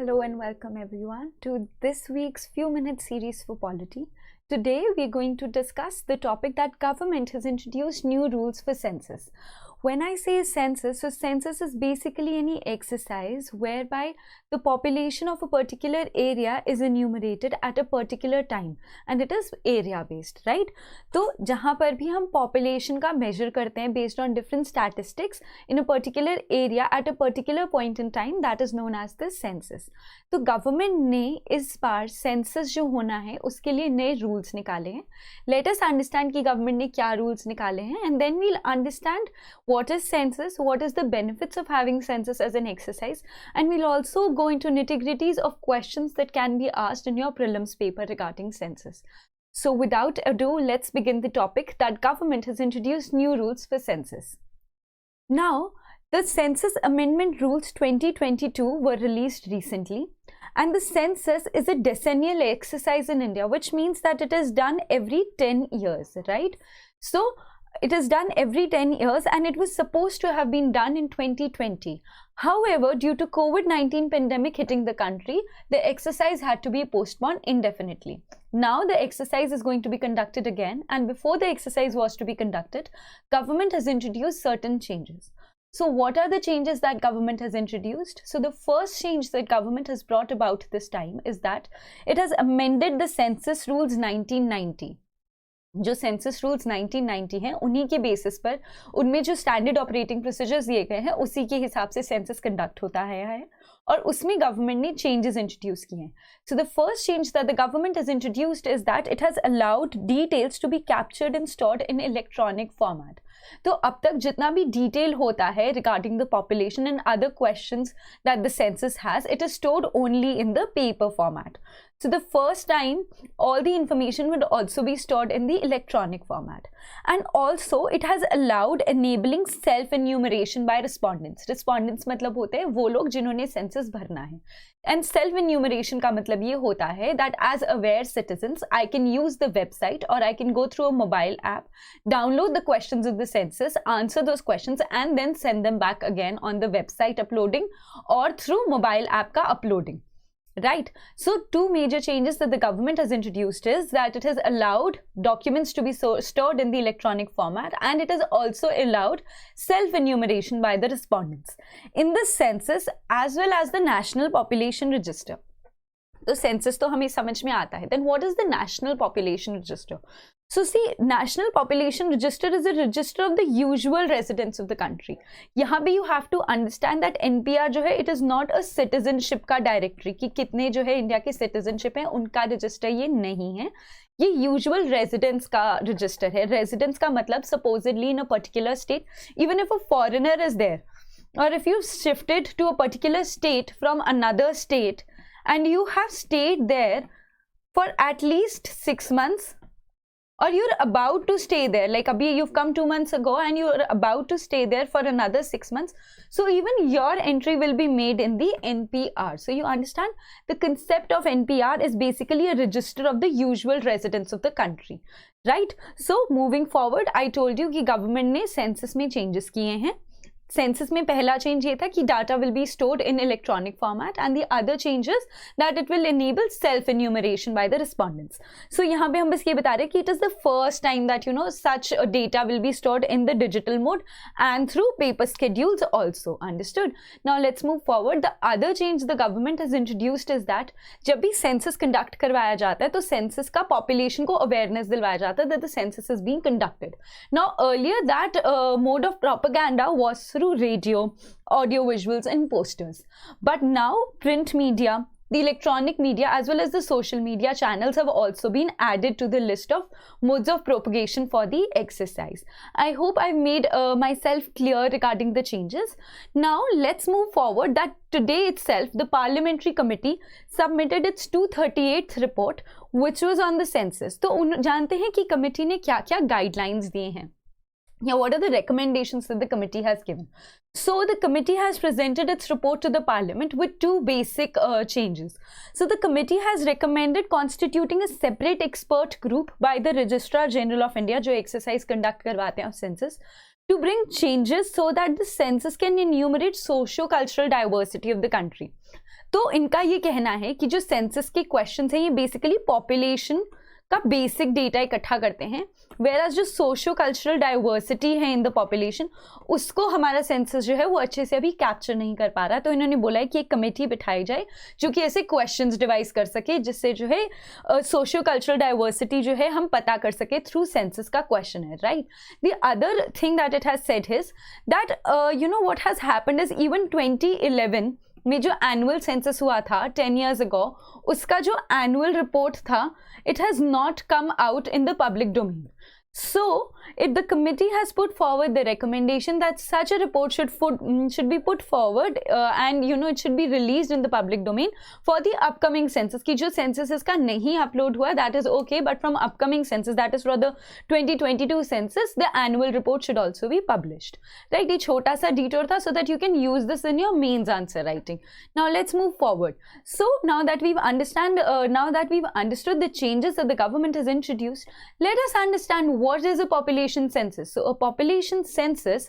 Hello and welcome everyone to this week's Few Minute series for polity. Today we're going to discuss the topic that government has introduced new rules for census. When I say census, so census is basically any exercise whereby the population of a particular area is enumerated at a particular time and it is area based, right? तो जहाँ पर भी हम population का measure करते हैं based on different statistics in a particular area at a particular point in time, that is known as the census. तो government ने इस बार census जो होना है उसके लिए नए rules निकाले हैं. Let us understand कि government ने क्या rules निकाले हैं and then we'll understand what is census, what is the benefits of having census as an exercise, and we'll also go into nitty-gritties of questions that can be asked in your prelims paper regarding census. So without ado, let's begin the topic that government has introduced new rules for census. Now, the Census Amendment Rules 2022 were released recently, and the census is a decennial exercise in India, which means that it is done every 10 years, right? So it is done every 10 years and it was supposed to have been done in 2020. However, due to COVID-19 pandemic hitting the country, the exercise had to be postponed indefinitely. Now the exercise is going to be conducted again, and before the exercise was to be conducted, government has introduced certain changes. So what are the changes that government has introduced? So the first change that government has brought about this time is that it has amended the census rules 1990. जो census rules 1990 हैं उन्हीं के basis पर उनमें जो standard operating procedures दिए गए हैं उसी के हिसाब से सेंसस कंडक्ट होता है और उसमें गवर्नमेंट ने चेंजेस इंट्रोड्यूस किए हैं. So the first change that the government has introduced is that it has allowed details to be captured and stored in electronic format. तो अब तक जितना भी डिटेल होता है regarding the population and other questions that the census has, it is stored only in the paper format. So the first time, all the information would also be stored in the electronic format. And also, it has allowed enabling self-enumeration by respondents. Respondents मतलब होते हैं वो लोग जिन्होंने census भरना है. And self-enumeration का मतलब ये होता है that as aware citizens, I can use the website or I can go through a mobile app, download the questions of the census, answer those questions and then send them back again on the website uploading or through mobile app का uploading. Right. So two major changes that the government has introduced is that it has allowed documents to be stored in the electronic format, and it has also allowed self-enumeration by the respondents in the census as well as the National Population Register. तो census तो हमें समझ में आता है. Then what is the National Population Register? So see, National Population Register is a register of the usual residents of the country. यहाँ भी you have to understand that NPR जो है it is not a citizenship का directory कि कितने जो है India के citizenship हैं उनका register ये नहीं है. ये usual residents का register है. Residents का मतलब supposedly in a particular state, even if a foreigner is there or if you've shifted to a particular state from another state and you have stayed there for at least 6 months or you're about to stay there, like abhi you've come 2 months ago and you're about to stay there for another 6 months, so even your entry will be made in the NPR. So you understand the concept of NPR is basically a register of the usual residents of the country, right? So moving forward, I told you कि government ने census में changes किए हैं. Census में पहला change ये था कि data will be stored in electronic format and the other changes that it will enable self enumeration by the respondents. So यहाँ पे हम बस ये बता रहे हैं कि it is the first time that you know such data will be stored in the digital mode and through paper schedules also. Understood. Now let's move forward. The other change the government has introduced is that जब भी census conduct करवाया जाता है तो census का population को awareness दिलवाया जाता है that the census is being conducted. Now earlier that mode of propaganda was through radio, audio visuals and posters. But now print media, the electronic media as well as the social media channels have also been added to the list of modes of propagation for the exercise. I hope I've made myself clear regarding the changes. Now let's move forward that today itself the parliamentary committee submitted its 238th report which was on the census. तो जानते हैं कि committee ने क्या-क्या guidelines दिए हैं. Now, what are the recommendations that the committee has given? So, the committee has presented its report to the parliament with two basic changes. So, the committee has recommended constituting a separate expert group by the Registrar General of India, जो exercise conduct करवाते हैं census, to bring changes so that the census can enumerate socio-cultural diversity of the country. तो इनका ये कहना है कि जो सेंसस के क्वेश्चंस हैं ये बेसिकली पॉपुलेशन का बेसिक डेटा इकट्ठा करते हैं, वेराज जो सोशो कल्चरल डाइवर्सिटी है इन द पॉपुलेशन उसको हमारा सेंसस जो है वो अच्छे से अभी कैप्चर नहीं कर पा रहा. तो इन्होंने बोला है कि एक कमेटी बिठाई जाए जो कि ऐसे क्वेश्चंस डिवाइस कर सके जिससे जो है सोशो कल्चरल डाइवर्सिटी जो है हम पता कर सके थ्रू सेंसस का क्वेश्चन है, right. The other thing that it has said is that you know what has happened is even 2011 में जो एनुअल सेंसस हुआ था 10 years ago, उसका जो एनुअल रिपोर्ट था it has not come out in the public domain. So, the committee has put forward the recommendation that such a report should be put forward and you know it should be released in the public domain for the upcoming census. कि जो census इसका नहीं upload हुआ that is okay, but from upcoming census that is for the 2022 census the annual report should also be published. Right? ये छोटा सा detour था so that you can use this in your mains answer writing. Now let's move forward. So now that we've understood the changes that the government has introduced, let us understand what is a population census. So a population census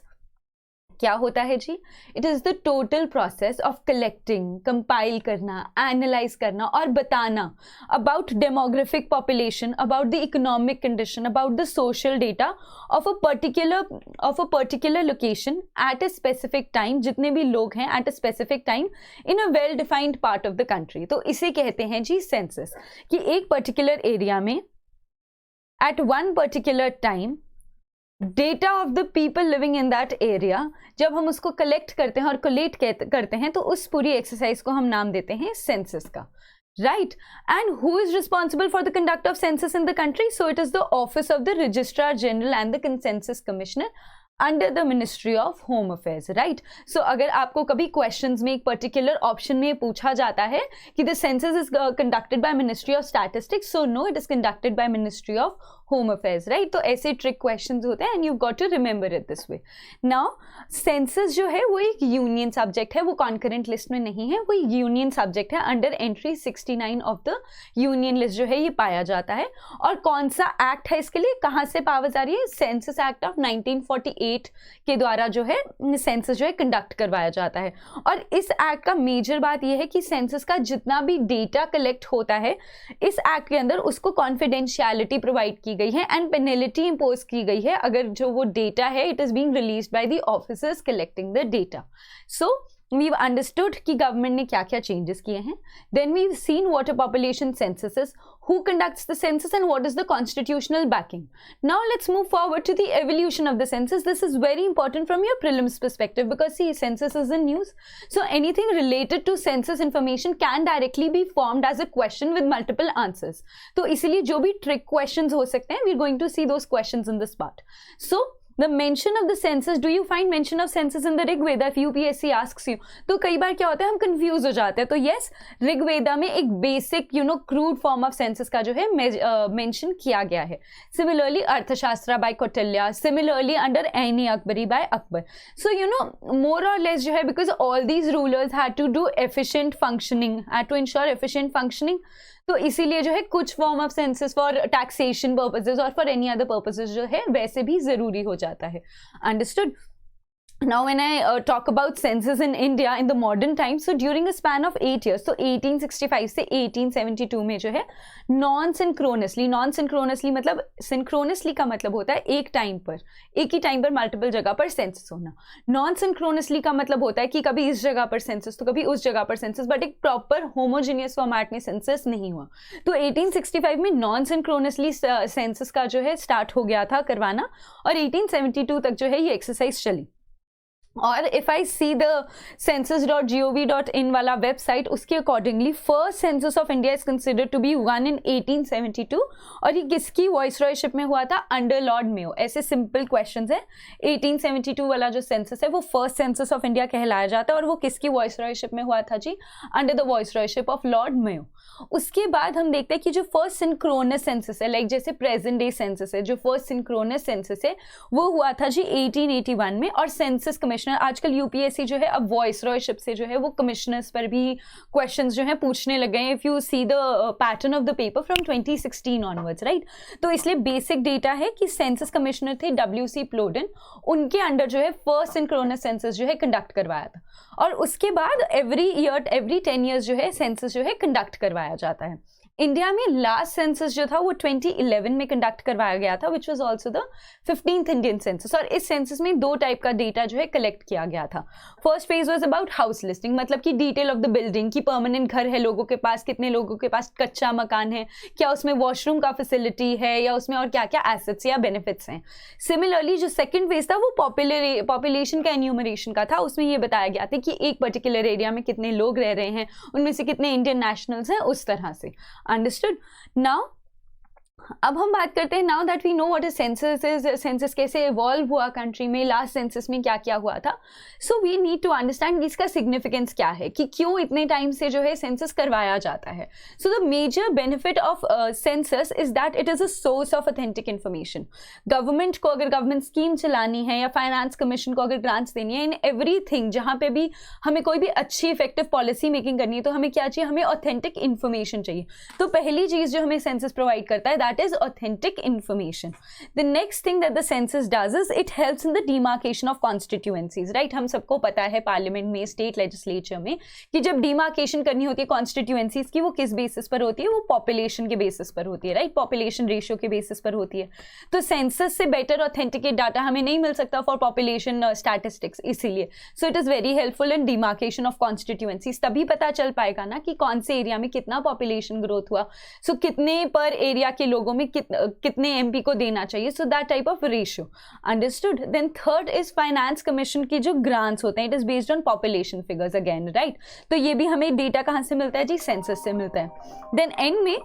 क्या होता है जी? It is the total process of collecting, compile करना, analyze करना और बताना about demographic population, about the economic condition, about the social data of a particular location at a specific time, जितने भी लोग हैं at a specific time in a well defined part of the country. तो इसे कहते हैं जी census कि एक particular area में at one particular time data of the people living in that area जब हम उसको कलेक्ट करते हैं और कोलेट करते हैं तो उस पूरी एक्सरसाइज को हम नाम देते हैं सेंसस का, right? And who is responsible for the conduct of census in the country? So it is the office of the registrar general and the census commissioner under the Ministry of Home Affairs, right? So अगर आपको कभी questions में एक particular option में पूछा जाता है कि the census is conducted by Ministry of Statistics, so no, it is conducted by Ministry of Home Affairs, right? तो ऐसे trick questions होते हैं and you've got to remember it this way. Now, census जो है वो एक union subject है, वो concurrent list में नहीं है, वो union subject है. Under entry 69 of the union list जो है ये पाया जाता है. और कौन सा act है इसके लिए, कहाँ से powers आ रही है? Census Act of 1948 के द्वारा जो है सेंसस जो है कंडक्ट करवाया जाता है. और इस एक्ट का मेजर बात यह है कि सेंसस का जितना भी डेटा कलेक्ट होता है इस एक्ट के अंदर उसको कॉन्फिडेंशियलिटी प्रोवाइड की गई है एंड पेनल्टी इंपोज की गई है अगर जो वो डेटा है it is being released by the officers collecting the data. So we've understood कि government ने क्या क्या changes किए हैं. Then we've seen what a population census is, who conducts the census and what is the constitutional backing. Now let's move forward to the evolution of the census. This is very important from your prelims perspective because see census is in news. So anything related to census information can directly be formed as a question with multiple answers. तो इसीलिए जो भी trick questions हो सकते हैं we're going to see those questions in this part. So the mention of the census, do you find mention of census in the Rig Veda if UPSC asks you? तो कई बार क्या होता है हम confuse हो जाते हैं. तो yes, ऋग वेदा में एक basic crude form of census का जो है मेंशन किया गया है. Similarly Arthashastra by Kautilya, similarly under Ain-i Akbari by Akbar. So more और लेस जो है because all these rulers had to do efficient functioning, had to ensure efficient functioning. तो इसीलिए जो है कुछ form of census for taxation purposes और फॉर एनी अदर पर्पसेस जो है वैसे भी जरूरी हो जाता है. Understood? Now when I talk about census in India in the modern times, so during a span of 8 years, so 1865 से 1872 में जो है नॉन सिंक्रोनसली मतलब सिंक्रोनसली का मतलब होता है एक ही टाइम पर मल्टीपल जगह पर सेंसस होना. नॉन सिंक्रोनसली का मतलब होता है कि कभी इस जगह पर सेंसस तो कभी उस जगह पर सेंसस, बट एक प्रॉपर होमोजीनियस फॉर्मेट में सेंसस नहीं हुआ. तो 1865 में नॉन सिंक्रोनसली सेंसस का जो है स्टार्ट हो गया था करवाना और 1872 तक जो है ये एक्सरसाइज चली. और if I see the census.gov.in वाला वेबसाइट उसके accordingly first census of India is considered to be one in 1872 और ये किसकी वॉइसरॉयशिप में हुआ था? Under Lord Mayo. ऐसे सिंपल क्वेश्चंस है. 1872 वाला जो सेंसस है वो फर्स्ट सेंसस ऑफ इंडिया कहलाया जाता है और वो किसकी वॉइसरॉयशिप में हुआ था जी? Under the viceroyship of lord Mayo. उसके बाद हम देखते हैं कि जो फर्स्ट सिंक्रोनस सेंसस है लाइक जैसे प्रेजेंट डे सेंसस है, जो फर्स्ट सिंक्रोनस सेंसस है वो हुआ था जी 1881 में और सेंसस कमीशन कमिश्नर, आजकल यूपीएससी जो है अब वॉइस रॉयशिप से जो है वो कमिश्नर्स पर भी क्वेश्चंस जो है पूछने लग गए हैं, if you see the pattern of the paper from 2016 onwards, right. तो इसलिए बेसिक डेटा है कि सेंसस कमिश्नर थे WC प्लोडन, उनके अंडर जो है फर्स्ट सिंक्रोनस सेंसस जो है कंडक्ट करवाया था, और उसके बाद एवरी 10 ईयर्स जो है सेंसस जो है कंडक्ट करवाया जाता है। इंडिया में लास्ट सेंसस जो था वो 2011 में कंडक्ट करवाया गया था, which was also the 15th Indian census. और इस सेंसस में 2 टाइप का डेटा जो है कलेक्ट किया गया था। First phase was about house listing, मतलब कि डिटेल ऑफ द बिल्डिंग, की परमानेंट घर है लोगों के पास, कितने लोगों के पास कच्चा मकान है, क्या उसमें वॉशरूम का फैसिलिटी है, या उसमें और क्या क्या एसेट्स या बेनिफिट्स हैं। सिमिलरली जो सेकेंड फेज था वो पॉपुलेशन का एन्यूमरेशन का था। उसमें ये बताया गया था कि एक पर्टिकुलर एरिया में कितने लोग रह रहे हैं, उनमें से कितने इंडियन नेशनल्स हैं, उस तरह से। अंडरस्टूड। नाउ अब हम बात करते हैं, now that we know what is census is, census कैसे इवॉल्व हुआ कंट्री में, लास्ट सेंसस में क्या क्या हुआ था। So we need to understand इसका सिग्निफिकेंस क्या है, कि क्यों इतने टाइम से जो है सेंसस करवाया जाता है। So the major benefit of census is that it is a source of authentic information. Government को अगर गवर्नमेंट स्कीम चलानी है या फाइनेंस कमीशन को अगर ग्रांट्स देनी है, इन एवरीथिंग जहाँ पे भी हमें कोई भी अच्छी इफेक्टिव पॉलिसी मेकिंग करनी है, तो हमें क्या चाहिए, हमें ऑथेंटिक इन्फॉर्मेशन चाहिए। तो पहली चीज जो हमें सेंसस प्रोवाइड करता है that is authentic information. The next thing that the census does is it helps in the demarcation of constituencies, right? हम सबको पता है पार्लियामेंट में, स्टेट लेजिस्लेचर में, कि जब डिमार्केशन करनी होती है कॉन्स्टिट्यूएंसीज की, वो किस बेसिस पर होती है, वो पॉपुलेशन के बेसिस पर होती है, राइट, पॉपुलेशन रेशियो के बेसिस पर होती है। तो सेंसस से बेटर ऑथेंटिकेट डाटा हमें नहीं मिल सकता फॉर पॉपुलेशन स्टैटिस्टिक्स, इसीलिए so it is very helpful in demarcation of constituencies. तभी पता चल पाएगा ना कि कौन से एरिया में कितना पॉपुलेशन ग्रोथ हुआ, सो कितने पर एरिया के लोगों में कितने MP को देना चाहिए, so that type of ratio. Understood. Then third is finance commission की जो ग्रांट्स होते हैं, it is based on population figures again, right. तो ये भी हमें डेटा कहाँ से मिलता है जी, सेंसस से मिलता है। देन एंड में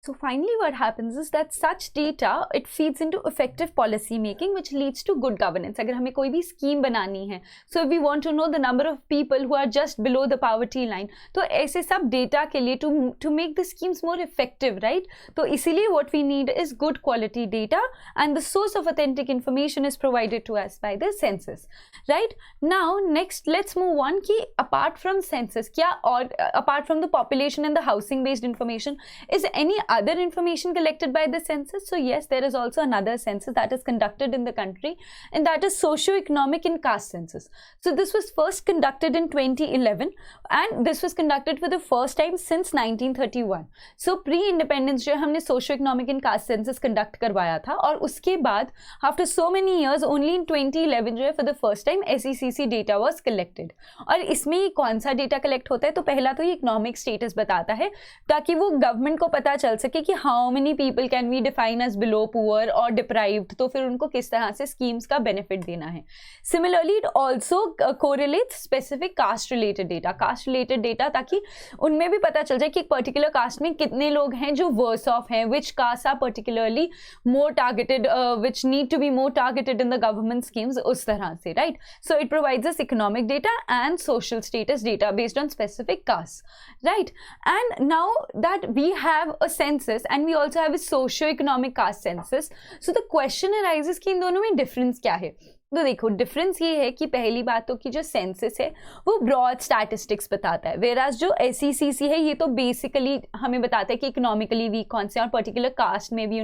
So finally what happens is that such data, it feeds into effective policy making which leads to good governance. अगर हमें कोई भी स्कीम बनानी है, so if we want to know the number of people who are just below the poverty line, तो ऐसे सब data के लिए to make the schemes more effective, right? तो इसीलिए what we need is good quality data and the source of authentic information is provided to us by the census, right? Now next let's move on कि apart from census क्या और apart from the population and the housing based information, is any other information collected by the census? So yes, there is also another census that is conducted in the country, and that is socio-economic and caste census. So this was first conducted in 2011 and this was conducted for the first time since 1931. So pre-independence जो हमने socio-economic and caste census conduct करवाया था, और उसके बाद after so many years only in 2011 जो है for the first time SECC data was collected. और इसमें कौन सा डेटा कलेक्ट होता है, तो पहला तो ये इकोनॉमिक स्टेटस बताता है ताकि वो गवर्नमेंट को पता चल सके कि how many people can we define as below poor और डिप्राइव्ड, तो फिर उनको किस तरह से स्कीम्स का बेनिफिट देना है। Similarly it also correlates specific caste related data, ताकि उनमें भी पता चल जाए कि एक पर्टिकुलर कास्ट में कितने लोग हैं जो वर्स ऑफ हैं, which caste are particularly more targeted, which need to be more targeted in the government schemes, उस तरह से, right. So it provides us economic data and social status data based on specific caste, right? And now that we have a census and we also have a socio-economic caste census, so the question arises कि इन दोनों में difference क्या है। तो देखो difference ये है कि पहली बात तो कि जो सेंसस है वो ब्रॉड स्टैटिस्टिक्स बताता है, वेराज जो SECC है ये तो बेसिकली हमें बताता है कि इकोनॉमिकली वीक कौन से, और पर्टिकुलर कास्ट में भी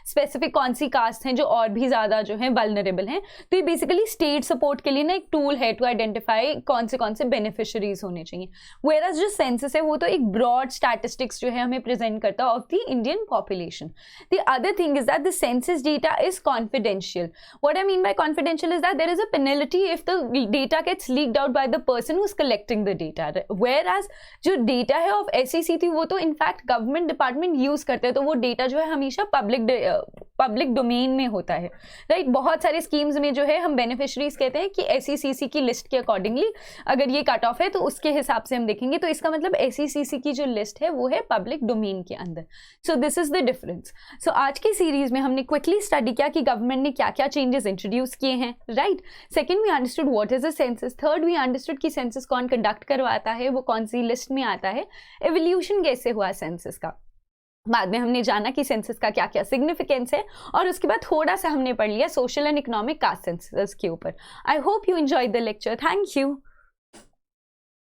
स्पेसिफिक कौन सी कास्ट हैं जो और भी ज़्यादा जो है वल्नरेबल हैं। तो ये बेसिकली स्टेट सपोर्ट के लिए ना एक टूल है टू आइडेंटिफाई कौन से बेनिफिशरीज होने चाहिए। वेराज जो सेंसस है वो तो एक ब्रॉड स्टैटिस्टिक्स जो है हमें प्रेजेंट करता है of the Indian population. The other thing is that the census data is confidential. What I mean by confidential is that there is a penalty if the data gets leaked out by the person who's collecting the data, whereas जो data है of SECC वो तो in fact government department use करते हैं, तो वो data जो है हमेशा पब्लिक डोमेन में होता है, राइट। बहुत सारे स्कीम्स में जो है हम बेनिफिशरीज कहते हैं कि SECC की लिस्ट के अकॉर्डिंगली अगर ये कट ऑफ है तो उसके हिसाब से हम देखेंगे, तो इसका मतलब SECC की जो लिस्ट है वो है पब्लिक डोमेन के अंदर। So this is the difference. So आज की सीरीज में हमने क्विकली स्टडी किया कि गवर्नमेंट ने क्या क्या चेंजेस इंट्रोड्यूस किए हैं, right. Second we understood what is a census. Third we understood कि सेंसस कौन कंडक्ट करवाता है, वो कौन सी लिस्ट में आता है, एवोल्यूशन कैसे हुआ सेंसस का। बाद में हमने जाना कि सेंसस का क्या क्या सिग्निफिकेंस है, और उसके बाद थोड़ा सा हमने पढ़ लिया social and economic caste census के ऊपर. I hope you enjoyed the lecture. Thank you.